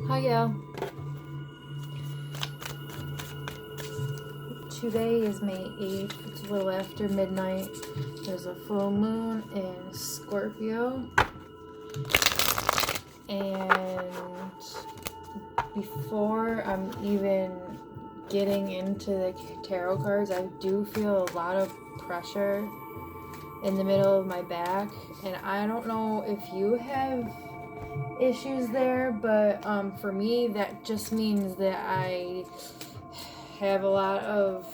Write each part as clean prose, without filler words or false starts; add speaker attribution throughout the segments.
Speaker 1: Hi, Gal. Today is May 8th. It's a little after midnight. There's a full moon in Scorpio. And before I'm even getting into the tarot cards, I do feel a lot of pressure in the middle of my back. And I don't know if you have issues there, but for me, that just means that I have a lot of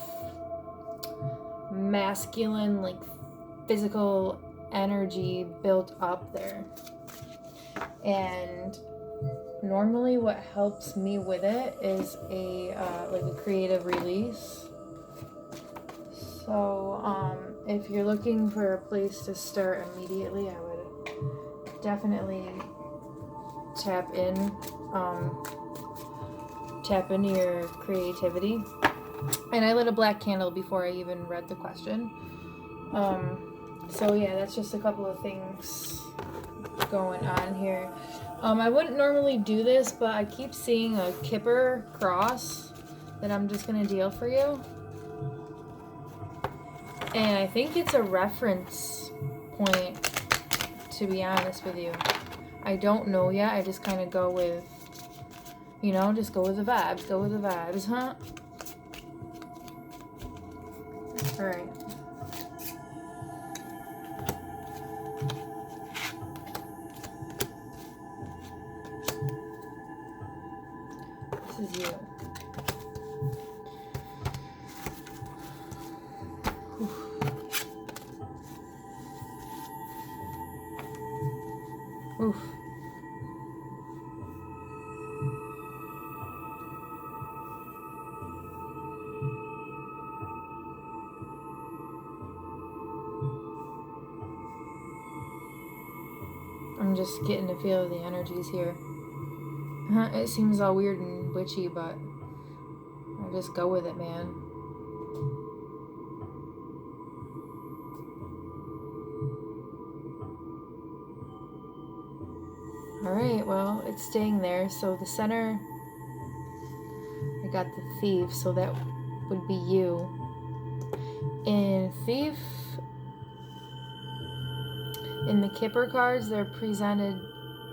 Speaker 1: masculine, like physical energy built up there. And normally what helps me with it is like a creative release. So if you're looking for a place to start immediately, I would definitely tap into your creativity. And I lit a black candle before I even read the question. So yeah, that's just a couple of things going on here. I wouldn't normally do this, but I keep seeing a Kipper cross that I'm just gonna deal for you. And I think it's a reference point, to be honest with you. I don't know yet. I just kind of go with, just go with the vibes. Go with the vibes, huh? All right. This is you. Oof. I'm just getting a feel of the energies here. It seems all weird and witchy, but I just go with it, man. Alright, well, it's staying there. So the center, I got the Thief, so that would be you. And Thief, in the Kipper cards, they're presented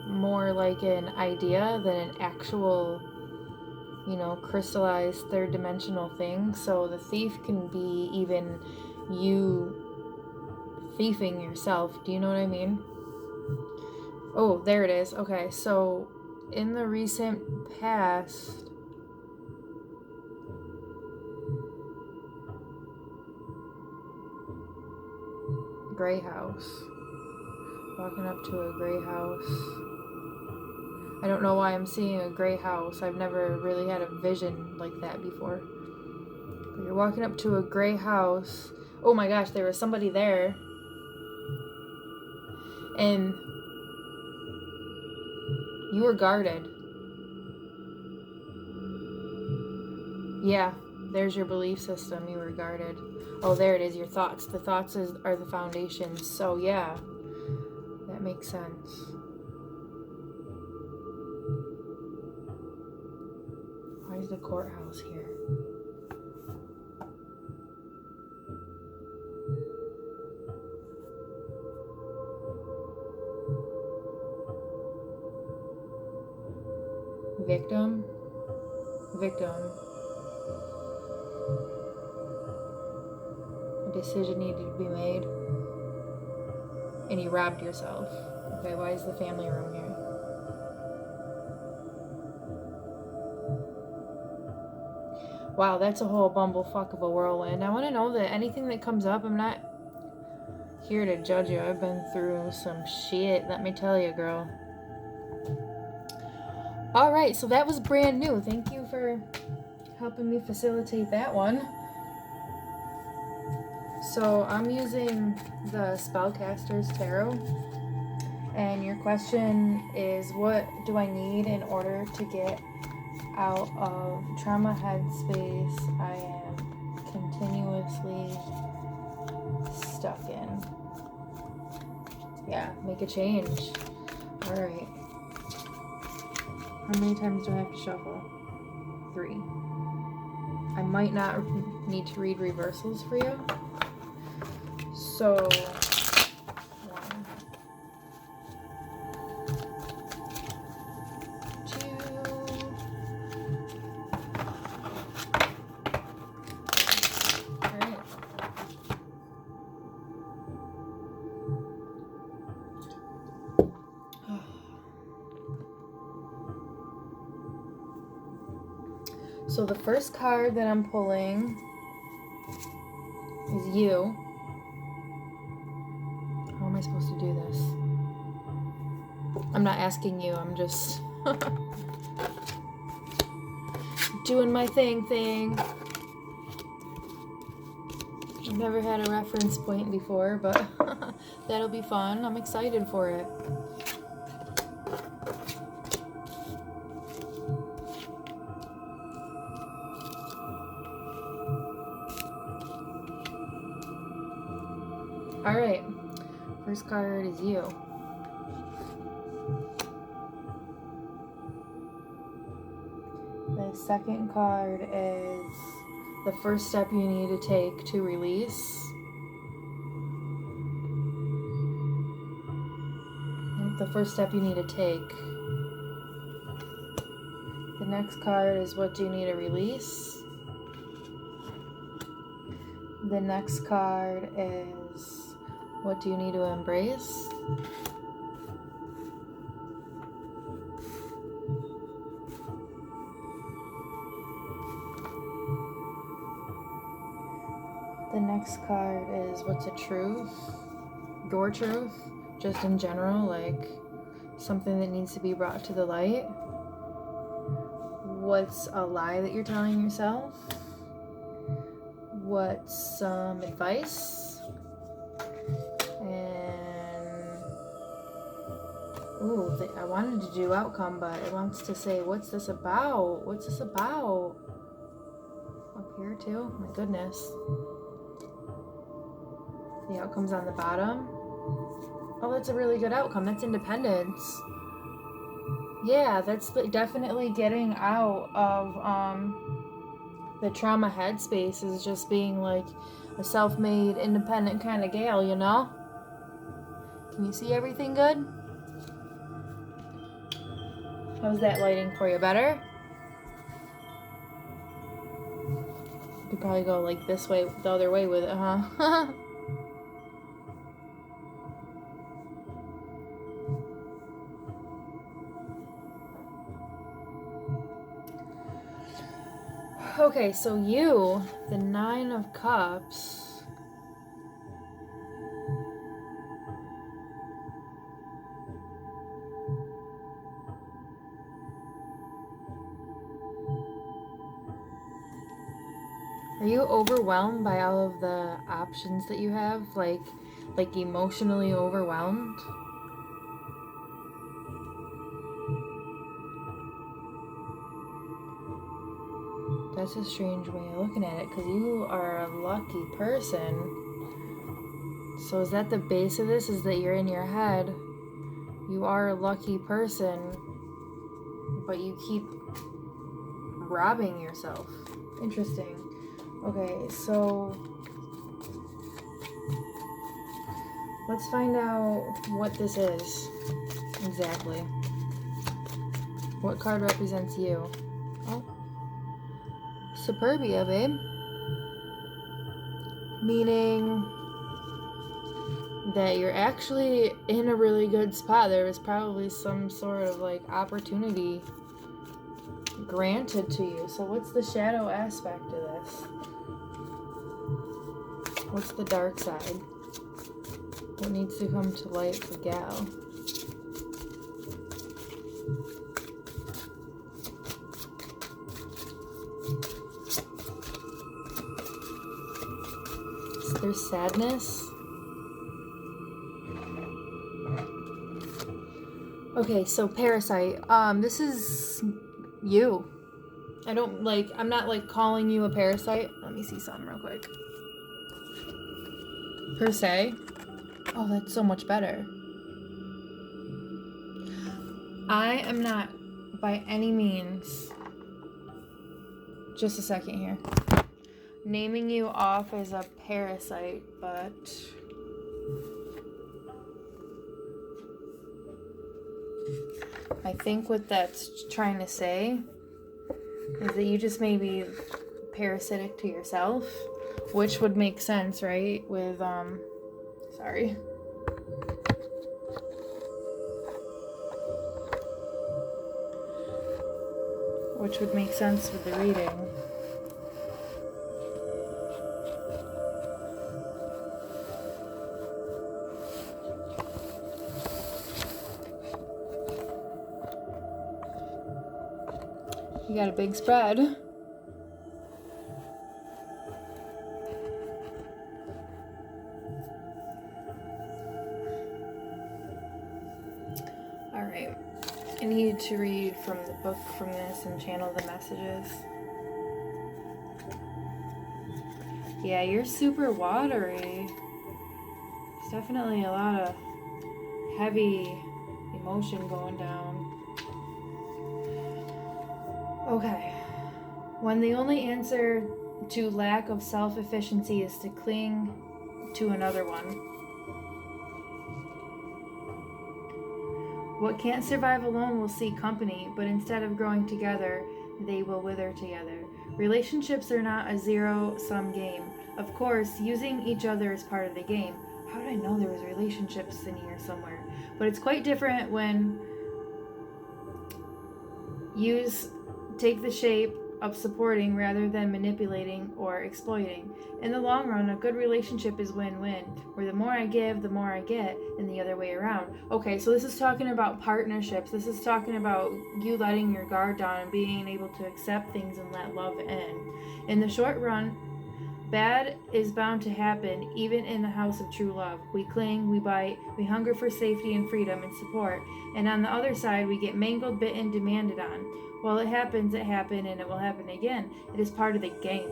Speaker 1: more like an idea than an actual, crystallized third dimensional thing. So the Thief can be even you thieving yourself. Do you know what I mean? Oh, there it is. Okay, so in the recent past, gray house. Walking up to a gray house. I don't know why I'm seeing a gray house. I've never really had a vision like that before. But you're walking up to a gray house. Oh my gosh, there was somebody there. And you were guarded. Yeah, there's your belief system. You were guarded. Oh, there it is, your thoughts. The thoughts are the foundation. So yeah, that makes sense. Why is the courthouse here? Victim. A decision needed to be made. And you robbed yourself. Okay, why is the family room here? Wow, that's a whole bumblefuck of a whirlwind. I want to know that anything that comes up, I'm not here to judge you. I've been through some shit, let me tell you, girl. Alright, so that was brand new. Thank you for helping me facilitate that one. So I'm using the Spellcaster's Tarot. And your question is, what do I need in order to get out of trauma headspace I am continuously stuck in? Yeah, make a change. Alright. How many times do I have to shuffle? 3. I might not need to read reversals for you. So, 1, 2. All right. So the first card that I'm pulling is you. How am I supposed to do this? I'm not asking you, I'm just doing my thing. I've never had a reference point before, but that'll be fun. I'm excited for it. Alright, first card is you. The second card is the first step you need to take to release. The first step you need to take. The next card is what do you need to release. The next card is what do you need to embrace? The next card is what's a truth? Your truth, just in general, like something that needs to be brought to the light. What's a lie that you're telling yourself? What's some advice? And ooh, I wanted to do outcome, but it wants to say, what's this about? What's this about? Up here too? My goodness. The outcome's on the bottom. Oh, that's a really good outcome. That's independence. Yeah, that's definitely getting out of the trauma headspace, is just being like a self-made, independent kind of gal, you know? Can you see everything good? How's that lighting for you? Better? You could probably go like this way, the other way with it, huh? Okay, so you, the 9 of Cups. Are you overwhelmed by all of the options that you have? Like emotionally overwhelmed? That's a strange way of looking at it, because you are a lucky person. So is that the base of this, is that you're in your head? You are a lucky person, but you keep robbing yourself. Interesting. Okay, so let's find out what this is exactly. What card represents you? Oh. Superbia, babe. Meaning that you're actually in a really good spot. There was probably some sort of like opportunity granted to you. So what's the shadow aspect of this? What's the dark side? What needs to come to light for Gal? There's sadness. Okay, so Parasite. This is you. I'm not like calling you a parasite. Let me see something real quick. Per se. Oh, that's so much better. I am not by any means, just a second here, naming you off as a parasite, but I think what that's trying to say is that you just may be parasitic to yourself, which would make sense, right? With, sorry. Which would make sense with the reading. You got a big spread. All right. I need to read from the book from this and channel the messages. Yeah, you're super watery. There's definitely a lot of heavy emotion going down. Okay. When the only answer to lack of self-efficiency is to cling to another one. What can't survive alone will seek company, but instead of growing together, they will wither together. Relationships are not a zero-sum game. Of course, using each other is part of the game. How did I know there was relationships in here somewhere? But it's quite different when take the shape of supporting rather than manipulating or exploiting. In the long run, a good relationship is win-win, where the more I give, the more I get, and the other way around. Okay, so this is talking about partnerships. This is talking about you letting your guard down and being able to accept things and let love in. In the short run, bad is bound to happen, even in the house of true love. We cling, we bite, we hunger for safety and freedom and support, and on the other side, we get mangled, bitten, demanded on. Well, it happened, and it will happen again. It is part of the game.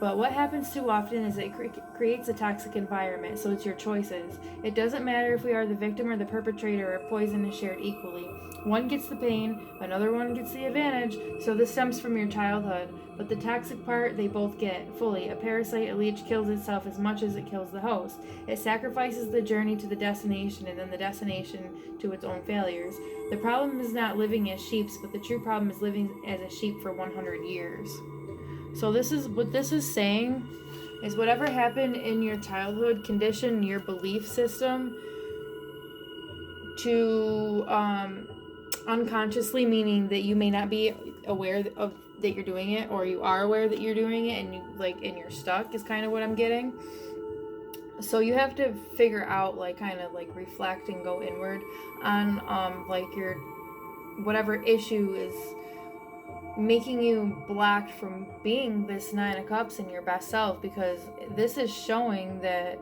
Speaker 1: But what happens too often is it creates a toxic environment, so it's your choices. It doesn't matter if we are the victim or the perpetrator, or poison is shared equally. One gets the pain, another one gets the advantage, so this stems from your childhood. But the toxic part, they both get fully. A parasite, a leech, kills itself as much as it kills the host. It sacrifices the journey to the destination, and then the destination to its own failures. The problem is not living as sheep, but the true problem is living as a sheep for 100 years. So this is what this is saying, is whatever happened in your childhood conditioned your belief system to unconsciously, meaning that you may not be aware of that you're doing it, or you are aware that you're doing it and you're stuck, is kind of what I'm getting. So you have to figure out, reflect and go inward on your whatever issue is making you blocked from being this Nine of Cups and your best self, because this is showing that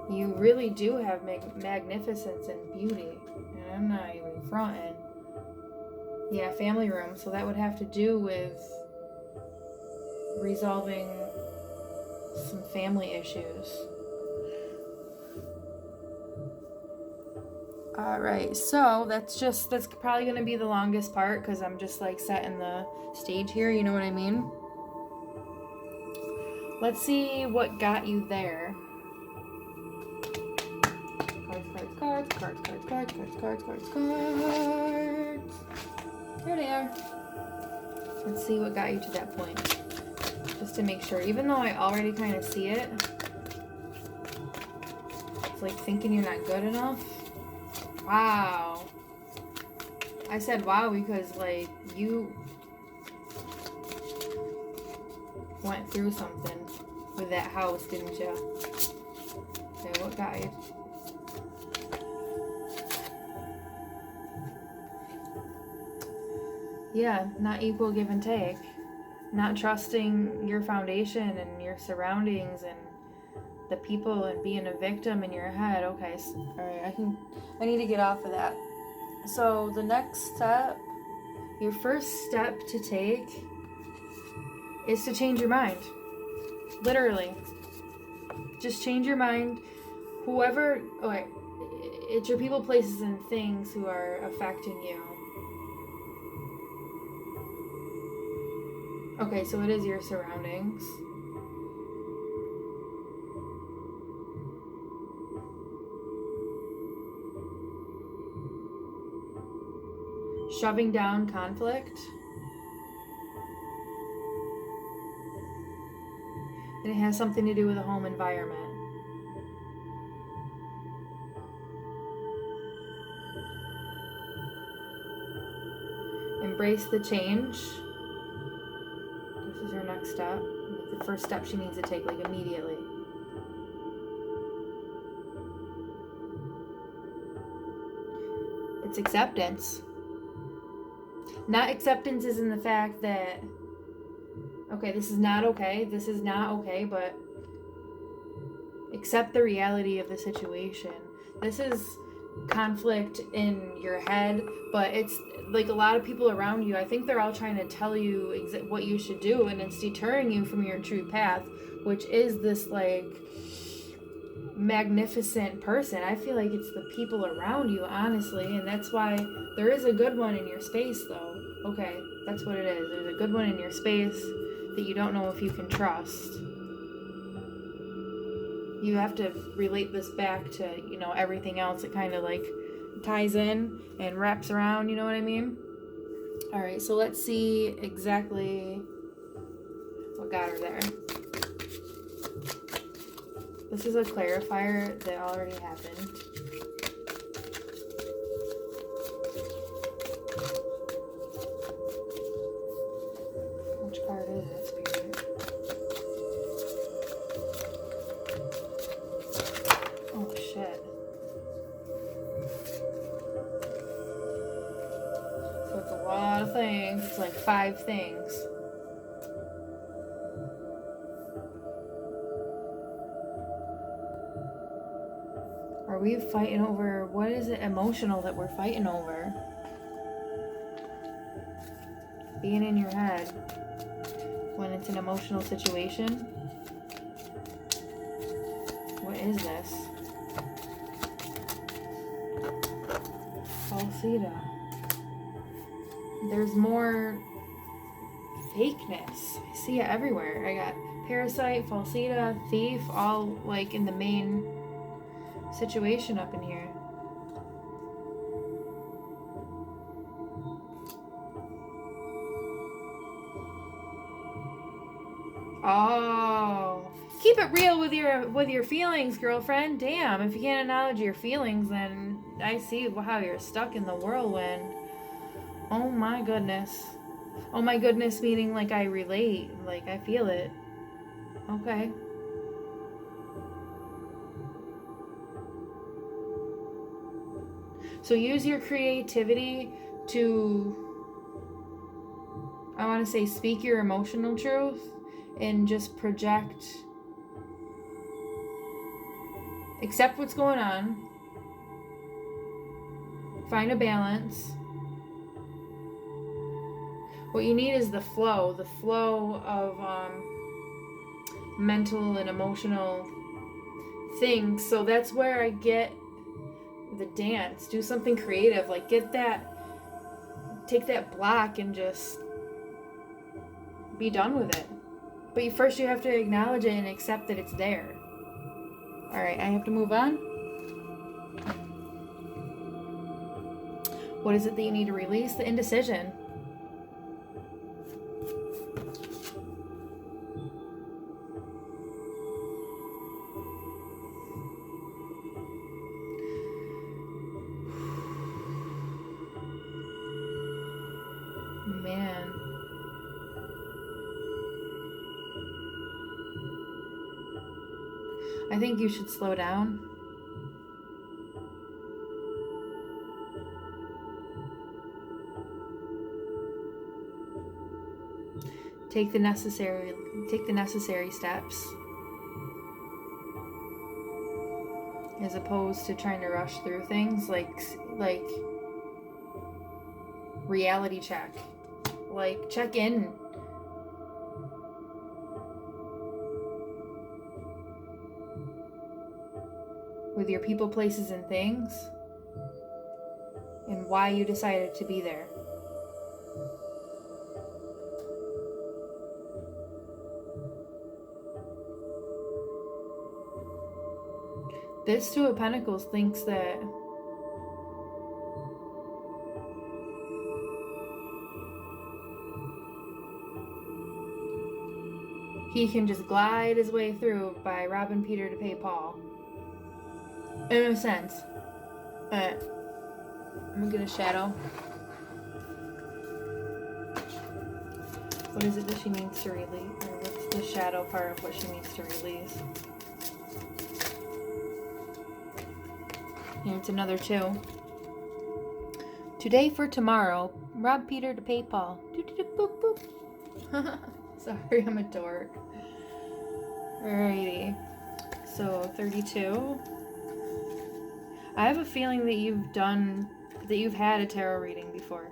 Speaker 1: you really do have magnificence and beauty. And I'm not even fronting. Yeah, family room. So that would have to do with resolving some family issues. Alright, so that's probably going to be the longest part, because I'm just setting the stage here, you know what I mean? Let's see what got you there. Cards. There they are. Let's see what got you to that point. Just to make sure, even though I already kind of see it, it's like thinking you're not good enough. Wow. I said wow because you went through something with that house, didn't you? Okay, what got you? Yeah, not equal give and take. Not trusting your foundation and your surroundings and the people, and being a victim in your head. Okay, so, alright, I need to get off of that. So the next step, your first step to take is to change your mind. Literally. Just change your mind. It's your people, places, and things who are affecting you. Okay, so it is your surroundings. Shoving down conflict. And it has something to do with the home environment. Embrace the change. This is her next step. The first step she needs to take, like, immediately. It's acceptance. Not acceptance is in the fact that, okay, this is not okay, but accept the reality of the situation. This is conflict in your head, but it's like a lot of people around you, I think they're all trying to tell you what you should do, and it's deterring you from your true path, which is this, like, magnificent person. I feel like it's the people around you, honestly, and that's why there is a good one in your space, though. Okay, that's what it is. There's a good one in your space that you don't know if you can trust. You have to relate this back to, you know, everything else. It kind of like ties in and wraps around, you know what I mean? All right, so let's see exactly what got her there. This is a clarifier that already happened. Which card is it, Spirit? Oh, shit. So it's a lot of things. It's like 5 things. Are we fighting over, what is it emotional that we're fighting over? Being in your head when it's an emotional situation. What is this? Falsita. There's more fakeness. I see it everywhere. I got parasite, falsita, thief, all like in the main situation up in here. Oh, keep it real with your feelings, girlfriend. Damn, if you can't acknowledge your feelings, then I see how you're stuck in the whirlwind. Oh my goodness. Oh my goodness, meaning like I relate, like I feel it. Okay. So use your creativity to, I want to say, speak your emotional truth and just project. Accept what's going on. Find a balance. What you need is the flow of mental and emotional things. So that's where I get the dance. Do something creative. Like take that block and just be done with it. But first you have to acknowledge it and accept that it's there. All right, I have to move on. What is it that you need to release? The indecision. Man. I think you should slow down. Take the necessary steps, as opposed to trying to rush through things. Like reality check. Like check in. With your people, places, and things, and why you decided to be there. This Two of Pentacles thinks that he can just glide his way through by robbing Peter to pay Paul. In a sense. I'm gonna get a shadow. What is it that she needs to release? Or what's the shadow part of what she needs to release? Here, it's another 2. Today for tomorrow, rob Peter to pay Paul. Boop, boop. Sorry, I'm a dork. Alrighty. So, 32. I have a feeling that you've had a tarot reading before.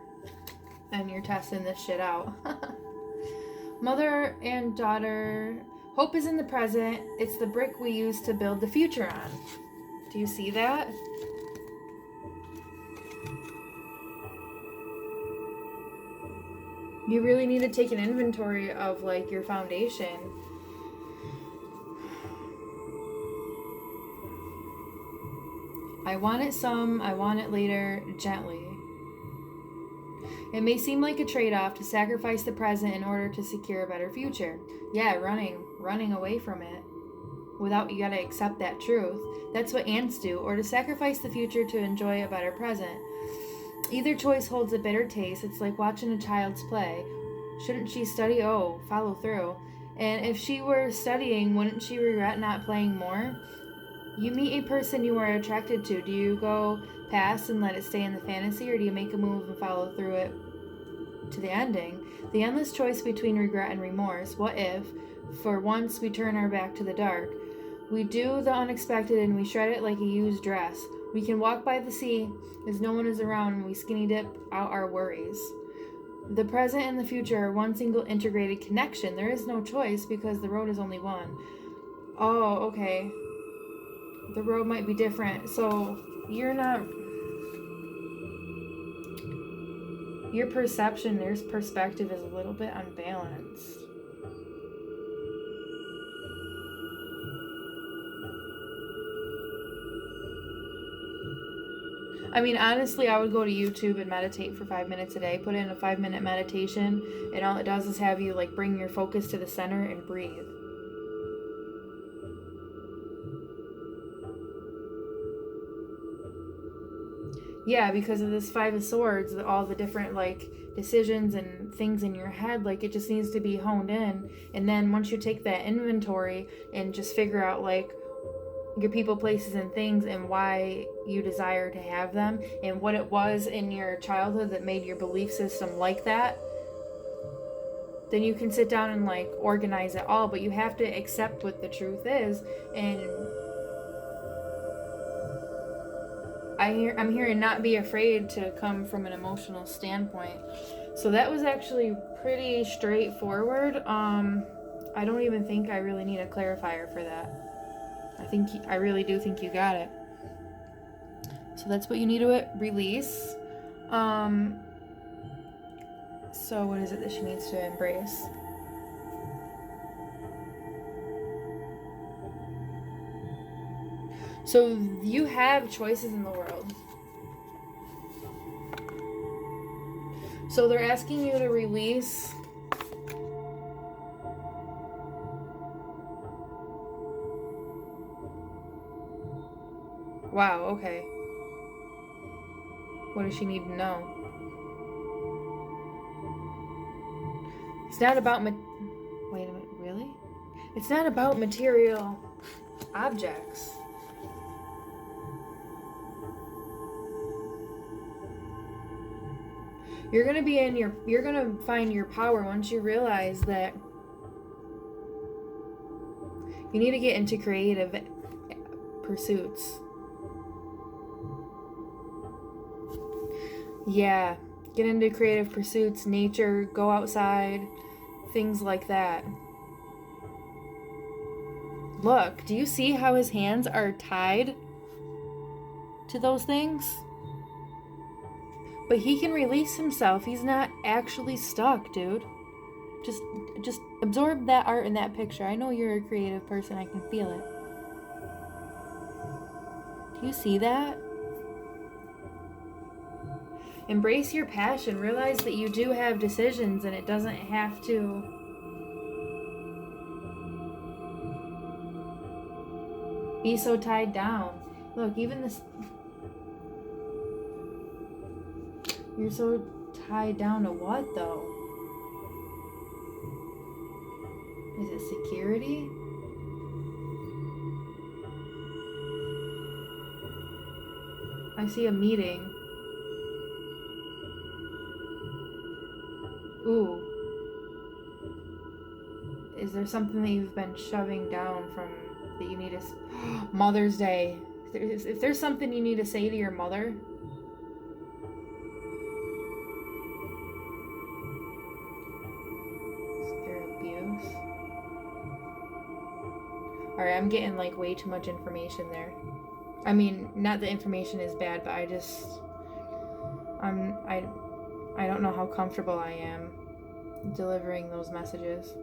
Speaker 1: And you're testing this shit out. Mother and daughter. Hope is in the present. It's the brick we use to build the future on. Do you see that? You really need to take an inventory of, like, your foundation. I want it some, I want it later, gently. It may seem like a trade-off to sacrifice the present in order to secure a better future. Yeah, running away from it. You gotta accept that truth. That's what ants do, or to sacrifice the future to enjoy a better present. Either choice holds a bitter taste. It's like watching a child's play. Shouldn't she study? Oh, follow through. And if she were studying, wouldn't she regret not playing more? You meet a person you are attracted to. Do you go past and let it stay in the fantasy, or do you make a move and follow through it to the ending? The endless choice between regret and remorse. What if, for once, we turn our back to the dark? We do the unexpected and we shred it like a used dress. We can walk by the sea as no one is around and we skinny dip out our worries. The present and the future are one single integrated connection. There is no choice because the road is only one. Oh, okay. The road might be different. So you're not... Your perception, your perspective is a little bit unbalanced. I mean, honestly, I would go to YouTube and meditate for 5 minutes a day. Put in a 5-minute meditation, and all it does is have you, like, bring your focus to the center and breathe. Yeah, because of this 5 of Swords, all the different, like, decisions and things in your head, like, it just needs to be honed in. And then once you take that inventory and just figure out, like, your people, places, and things and why you desire to have them and what it was in your childhood that made your belief system like that, then you can sit down and, like, organize it all. But you have to accept what the truth is. And I'm hearing not be afraid to come from an emotional standpoint. So that was actually pretty straightforward. I don't even think I really need a clarifier for that. I really do think you got it. So that's what you need to release. So what is it that she needs to embrace? So you have choices in the world. So they're asking you to release wow, okay. What does she need to know? It's not about wait a minute, really? It's not about material objects. You're gonna find your power once you realize that you need to get into creative pursuits. Yeah, get into creative pursuits, nature, go outside, things like that. Look, do you see how his hands are tied to those things? But he can release himself. He's not actually stuck, dude. Just absorb that art in that picture. I know you're a creative person. I can feel it. You see that? Embrace your passion. Realize that you do have decisions and it doesn't have to be so tied down. Look, even this... You're so tied down to what, though? Is it security? I see a meeting. Ooh. Is there something that you've been shoving down from that you need to... Mother's Day. If there's something you need to say to your mother... Is there abuse? Alright, I'm getting like way too much information there. I mean, not that information is bad, but I just... I don't know how comfortable I am delivering those messages.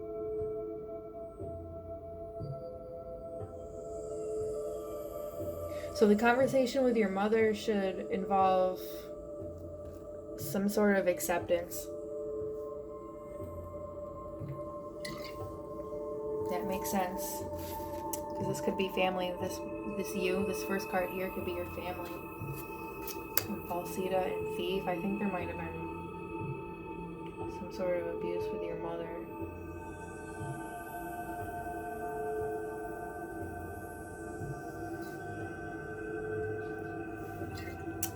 Speaker 1: So the conversation with your mother should involve some sort of acceptance. That makes sense. Because this could be family. This first card here could be your family. And Falsita and Thief. I think there might have been some sort of abuse with your mother.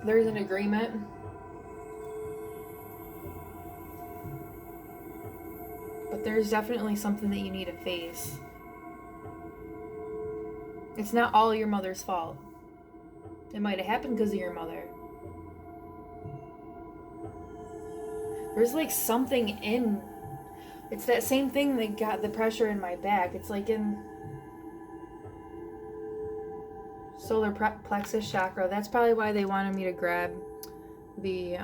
Speaker 1: There's an agreement. But there's definitely something that you need to face. It's not all your mother's fault. It might have happened because of your mother. There's like something in... It's that same thing that got the pressure in my back. It's like in... solar plexus chakra. That's probably why they wanted me to grab the,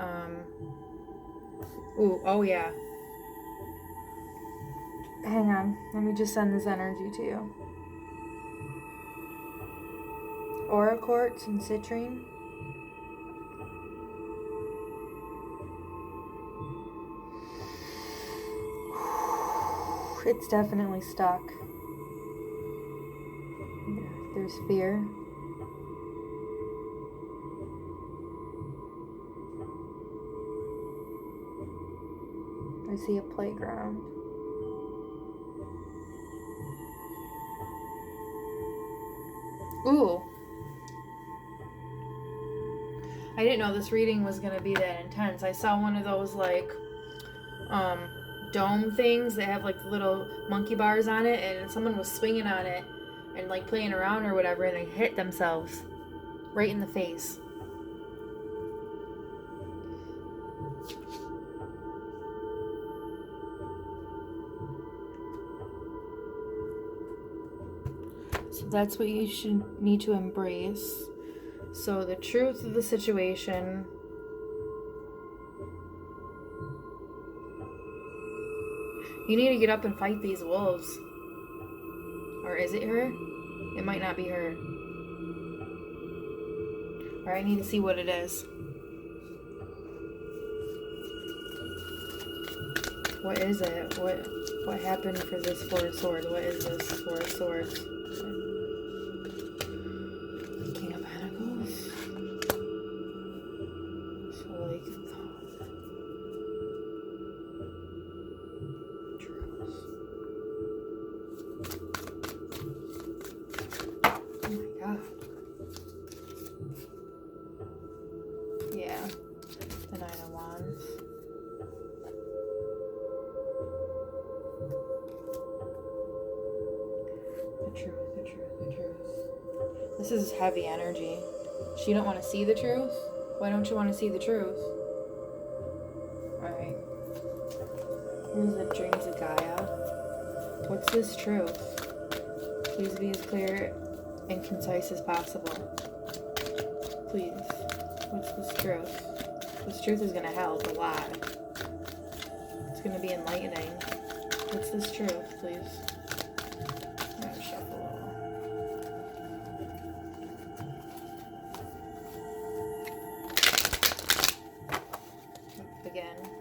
Speaker 1: Ooh, oh yeah. Hang on. Let me just send this energy to you. Aura quartz and citrine. It's definitely stuck. There's fear. I see a playground. Ooh. I didn't know this reading was going to be that intense. I saw one of those, like, dome things that have, like, little monkey bars on it, and someone was swinging on it and, like, playing around or whatever, and they hit themselves right in the face. So that's what you should need to embrace. So the truth of the situation. You need to get up and fight these wolves. Or is it her? It might not be her. Or I need to see what it is. What is it? What happened for this Four of Swords? What is this Four of Swords? King of Pentacles. So like yeah, the Nine of Wands. The truth. This is heavy energy. You don't want to see the truth? Why don't you want to see the truth? Alright. Here's the Dreams of Gaia. What's this truth? Please be as clear and concise as possible. Please. What's this truth? This truth is going to help a lot. It's going to be enlightening. What's this truth, please? I'm going to shuffle a little. can.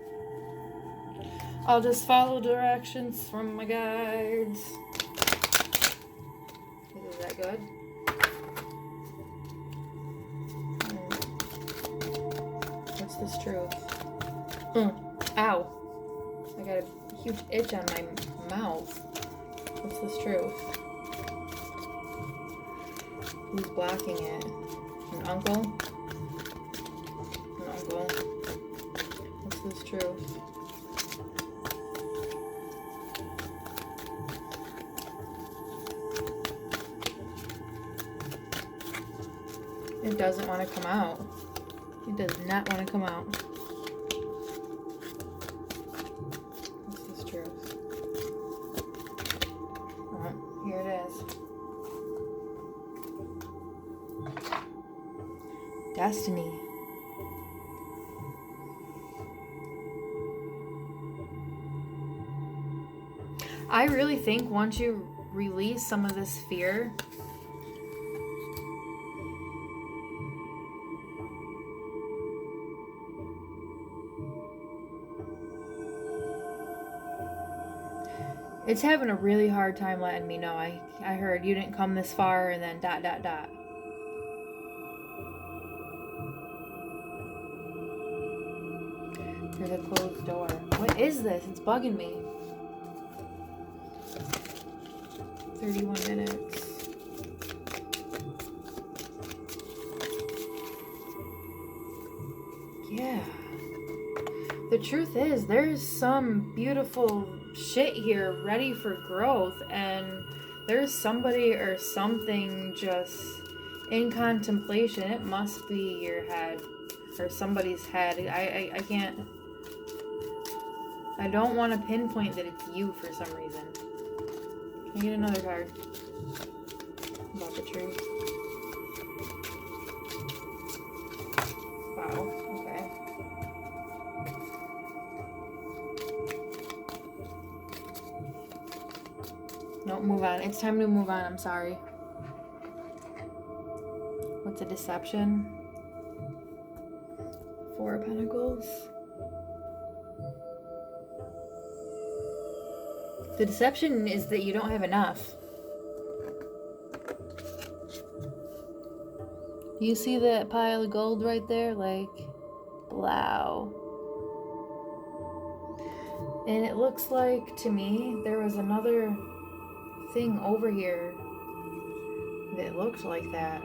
Speaker 1: I'll just follow directions from my guides. Is that good? What's this truth? Ow. I got a huge itch on my mouth. What's this truth? Who's blocking it? An uncle? An uncle. What's this truth? It doesn't want to come out. It does not want to come out. What's this truth? Oh, here it is. Destiny. I really think once you release some of this fear, it's having a really hard time letting me know. I heard you didn't come this far and then ... There's a closed door. What is this? It's bugging me. 31 minutes. Yeah. The truth is, there's some beautiful shit here ready for growth, and there's somebody or something just in contemplation. It must be your head or somebody's head. I can't. I don't want to pinpoint that it's you for some reason. Can I get another card about the truth? Wow. Okay. No, move on. It's time to move on. I'm sorry. What's a deception? 4 of Pentacles. The deception is that you don't have enough. You see that pile of gold right there? Like, wow. And it looks like, to me, there was another thing over here that looked like that.